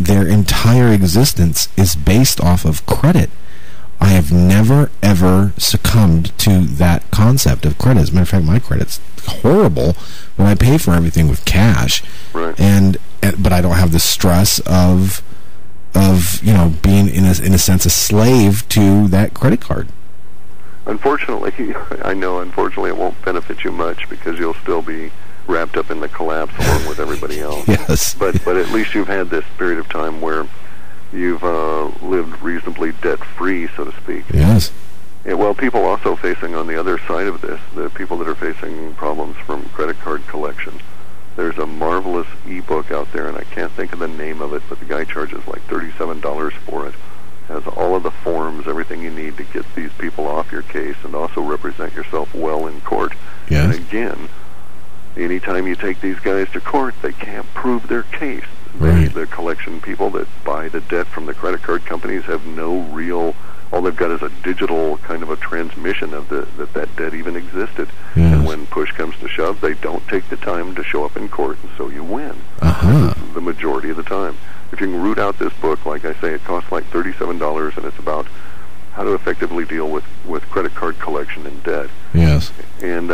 their entire existence is based off of credit. I have never, ever succumbed to that concept of credit. As a matter of fact, my credit's horrible when I pay for everything with cash. Right. But I don't have the stress of being in a sense a slave to that credit card. Unfortunately, I know, unfortunately it won't benefit you much because you'll still be wrapped up in the collapse along with everybody else. Yes. But at least you've had this period of time where you've lived reasonably debt-free, so to speak. Yes. And, well, people also facing on the other side of this, the people that are facing problems from credit card collection. There's a marvelous ebook out there, and I can't think of the name of it, but the guy charges like $37 for it. Has all of the forms, everything you need to get these people off your case and also represent yourself well in court. Yes. And again, anytime you take these guys to court, they can't prove their case. Right. The collection people that buy the debt from the credit card companies have no real, all they've got is a digital kind of a transmission of that debt even existed. Yes. And when push comes to shove, they don't take the time to show up in court, and so you win. Uh-huh. This is the majority of the time. If you can root out this book, like I say, it costs like $37, and it's about how to effectively deal with credit card collection and debt. Yes. And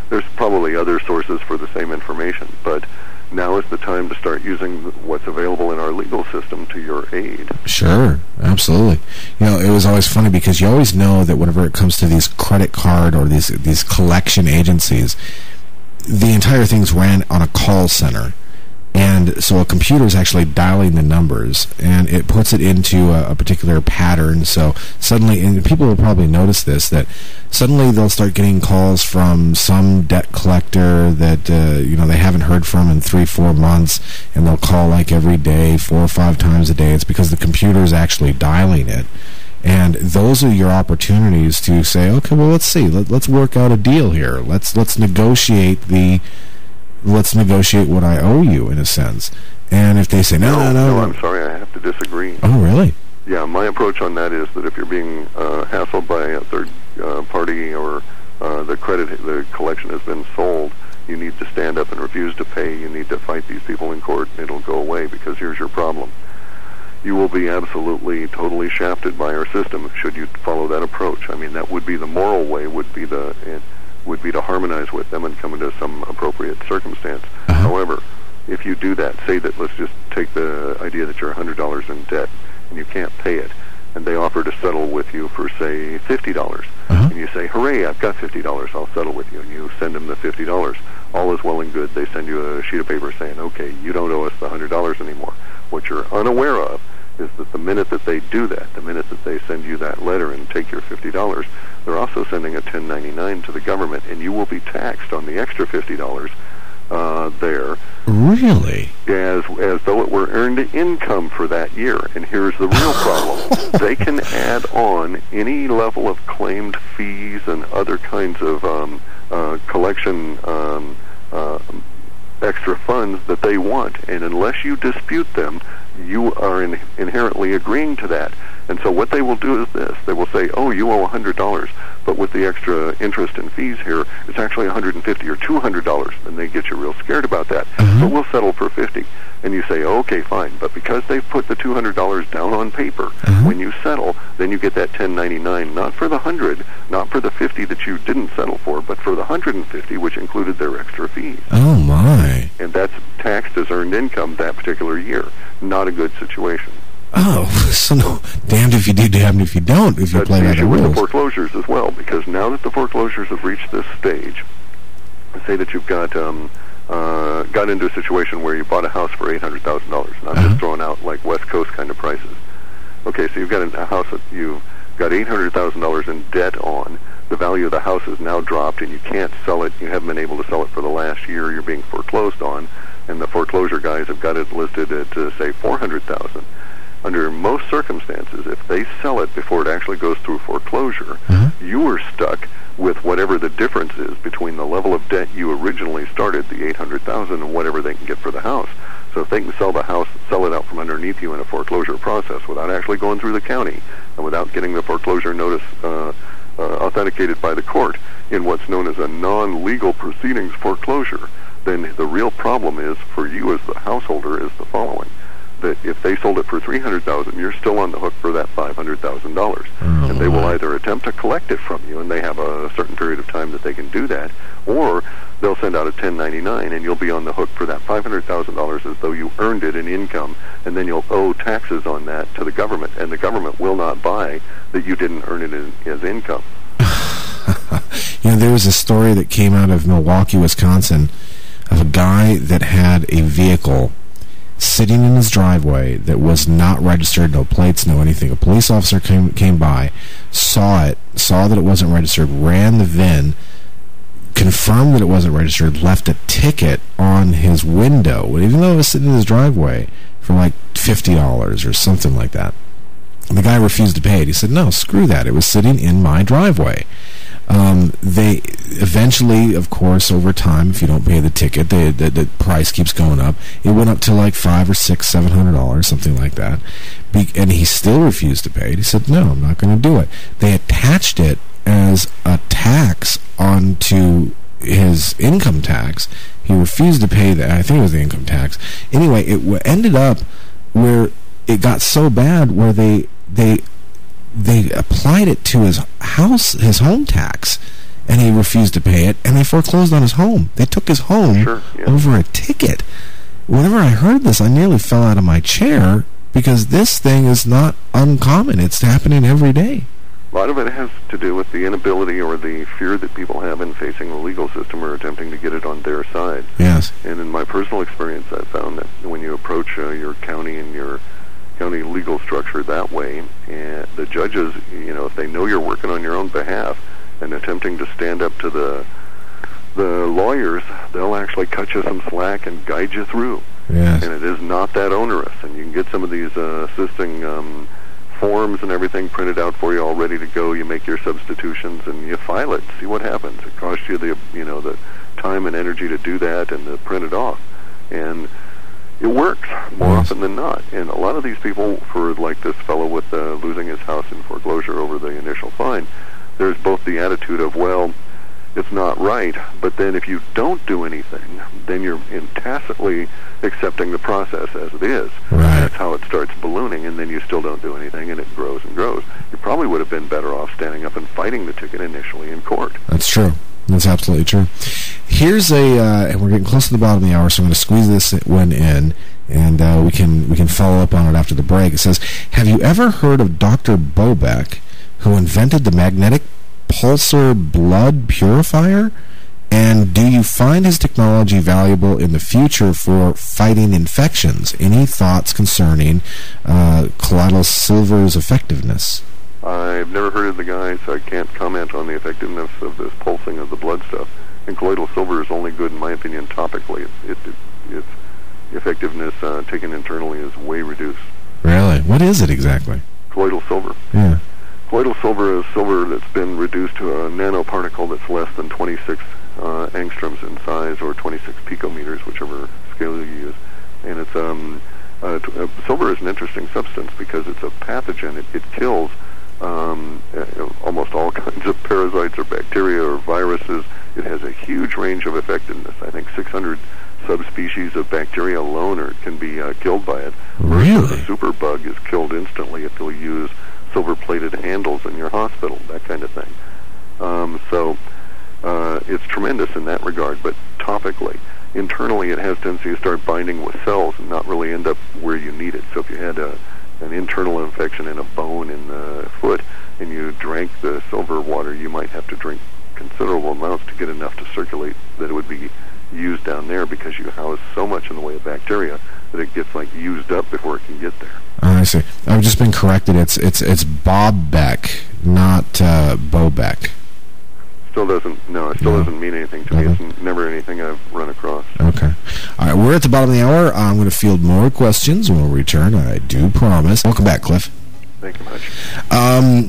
there's probably other sources for the same information, but now is the time to start using what's available in our legal system to your aid. Sure, absolutely. You know, it was always funny because you always know that whenever it comes to these credit card or these collection agencies, the entire thing's ran on a call center. And so a computer is actually dialing the numbers, and it puts it into a particular pattern. So suddenly, and people will probably notice this, that suddenly they'll start getting calls from some debt collector that they haven't heard from in 3-4 months, and they'll call like every day, 4 or 5 times a day. It's because the computer is actually dialing it. And those are your opportunities to say, okay, well, let's see, let's work out a deal here. Let's negotiate what I owe you, in a sense. And if they say, no, I'm sorry, I have to disagree. Oh, really? Yeah, my approach on that is that if you're being hassled by a third party or the collection has been sold, you need to stand up and refuse to pay. You need to fight these people in court, and it'll go away, because here's your problem. You will be absolutely, totally shafted by our system should you follow that approach. I mean, that would be the moral way, would be to harmonize with them and come into some appropriate circumstance. Uh-huh. However, if you do that, say that, let's just take the idea that you're $100 in debt and you can't pay it, and they offer to settle with you for, say, $50. Uh-huh. And you say, hooray, I've got $50, I'll settle with you. And you send them the $50. All is well and good. They send you a sheet of paper saying, okay, you don't owe us the $100 anymore. What you're unaware of is that the minute that they do that, the minute that they send you that letter and take your $50, they're also sending a 1099 to the government, and you will be taxed on the extra $50 there. Really? As though it were earned income for that year. And here's the real problem. They can add on any level of claimed fees and other kinds of collection extra funds that they want, and unless you dispute them, you are inherently agreeing to that. And so what they will do is this. They will say, oh, you owe $100, but with the extra interest and fees here, it's actually $150 or $200. And they get you real scared about that. Mm-hmm. So we'll settle for $50. And you say, oh, okay, fine. But because they've put the $200 down on paper, mm-hmm. when you settle, then you get that 1099, not for the 100, not for the 50 that you didn't settle for, but for the 150, which included their extra fees. Oh, my. And that's taxed as earned income that particular year. Not a good situation. Oh, so no, damned if you do, damned if you don't, if you play by the rules. That's the issue with the foreclosures as well, because now that the foreclosures have reached this stage, say that you've got into a situation where you bought a house for $800,000, and I'm just throwing out like West Coast kind of prices. Okay, so you've got a house that you've got $800,000 in debt on. The value of the house has now dropped, and you can't sell it. You haven't been able to sell it for the last year. You're being foreclosed on, and the foreclosure guys have got it listed at, say, $400,000. Under most circumstances, if they sell it before it actually goes through foreclosure, you are stuck with whatever the difference is between the level of debt you originally started, the $800,000, and whatever they can get for the house. So if they can sell the house, sell it out from underneath you in a foreclosure process without actually going through the county and without getting the foreclosure notice authenticated by the court in what's known as a non-legal proceedings foreclosure, then the real problem is for you as the householder is the following. that if they sold it for $300,000, you're still on the hook for that $500,000, and they will either attempt to collect it from you, and they have a certain period of time that they can do that, or they'll send out a 1099, and you'll be on the hook for that $500,000 as though you earned it in income, and then you'll owe taxes on that to the government, and the government will not buy that you didn't earn it as income. You know, there was a story that came out of Milwaukee, Wisconsin, of a guy that had a vehicle sitting in his driveway that was not registered, no plates, no anything. A police officer came by, saw that it wasn't registered, ran the VIN, confirmed that it wasn't registered, left a ticket on his window, even though it was sitting in his driveway, for like $50 or something like that. And the guy refused to pay it. He said, no, screw that. It was sitting in my driveway. They eventually, of course, over time, if you don't pay the ticket, the price keeps going up. It went up to like $500 or $600, $700, something like that. And he still refused to pay it. He said, no, I'm not going to do it. They attached it as a tax onto his income tax. He refused to pay that. I think it was the income tax. Anyway, it ended up where it got so bad where they applied it to his home tax, and he refused to pay it, and they foreclosed on his home. They took his home over a ticket. Whenever I heard this, I nearly fell out of my chair, because this thing is not uncommon. It's happening every day. A lot of it has to do with the inability or the fear that people have in facing the legal system or attempting to get it on their side. Yes. And in my personal experience, I've found that when you approach your county and your county legal structure that way, and the judges, if they know you're working on your own behalf and attempting to stand up to the lawyers, they'll actually cut you some slack and guide you through. Yes. And it is not that onerous, and you can get some of these assisting forms and everything printed out for you, all ready to go. You make your substitutions and you file it. See what happens. It costs you the time and energy to do that and to print it off, and it works more often than not. And a lot of these people, for like this fellow with losing his house in foreclosure over the initial fine, there's both the attitude of, well, it's not right, but then if you don't do anything, then you're tacitly accepting the process as it is. Right. That's how it starts ballooning, and then you still don't do anything, and it grows and grows. You probably would have been better off standing up and fighting the ticket initially in court. That's true. That's absolutely true. Here's and we're getting close to the bottom of the hour, so I'm going to squeeze this one in, and we can follow up on it after the break. It says, have you ever heard of Dr. Bobek, who invented the magnetic pulsar blood purifier? And do you find his technology valuable in the future for fighting infections? Any thoughts concerning colloidal silver's effectiveness? I've never heard of the guy, so I can't comment on the effectiveness of this pulsing of the blood stuff. And colloidal silver is only good, in my opinion, topically. Its effectiveness taken internally is way reduced. Really? What is it exactly? Colloidal silver. Yeah. Colloidal silver is silver that's been reduced to a nanoparticle that's less than 26 angstroms in size, or 26 picometers, whichever scale you use. And it's silver is an interesting substance because it's a pathogen. It kills almost all kinds of parasites or bacteria or viruses. It has a huge range of effectiveness. I think 600 subspecies of bacteria alone can be killed by it. Really? The superbug is killed instantly if you'll use silver-plated handles in your hospital, that kind of thing. So it's tremendous in that regard, but topically. Internally, it has tendency to start binding with cells and not really end up where you need it. So if you had an internal infection in a bone in the foot and you drank the silver water, you might have to drink considerable amounts to get enough to circulate that it would be used down there, because you house so much in the way of bacteria that it gets like used up before it can get there. I see. I've just been corrected. It's Bob Beck, not Bobek. Still doesn't mean anything to me. It's never anything I've run across. Okay. All right, we're at the bottom of the hour. I'm going to field more questions when we'll return. I do promise. Welcome back, Cliff. Thank you much.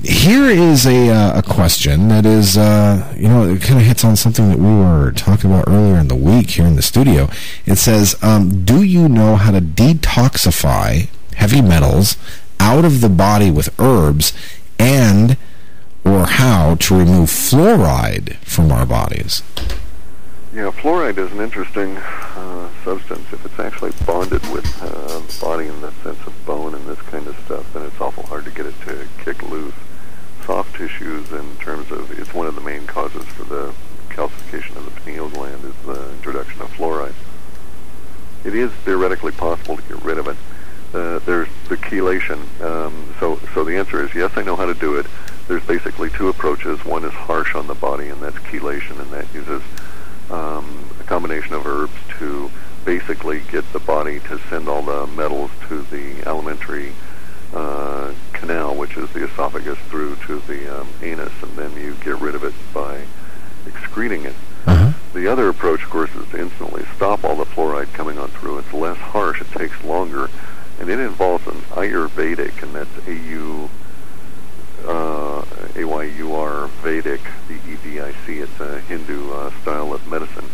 Here is a question that is, it kind of hits on something that we were talking about earlier in the week here in the studio. It says, do you know how to detoxify heavy metals out of the body with herbs, and or how to remove fluoride from our bodies? Yeah, fluoride is an interesting substance, if it's actually bonded with the body in the sense of bone and this kind of stuff, then it's awful hard to get it to kick loose. Soft tissues, in terms of, it's one of the main causes for the calcification of the pineal gland, is the introduction of fluoride. It is theoretically possible to get rid of it. There's the chelation. So the answer is yes, I know how to do it. There's basically two approaches. One is harsh on the body, and that's chelation, and that uses a combination of herbs to basically get the body to send all the metals to the alimentary canal, which is the esophagus, through to the anus, and then you get rid of it by excreting it. The other approach, of course, is to instantly stop all the fluoride coming on through. It's less harsh, it takes longer, and it involves an Ayurvedic, and that's A-Y-U-R Vedic, V-E-D-I-C. It's a Hindu style of medicine.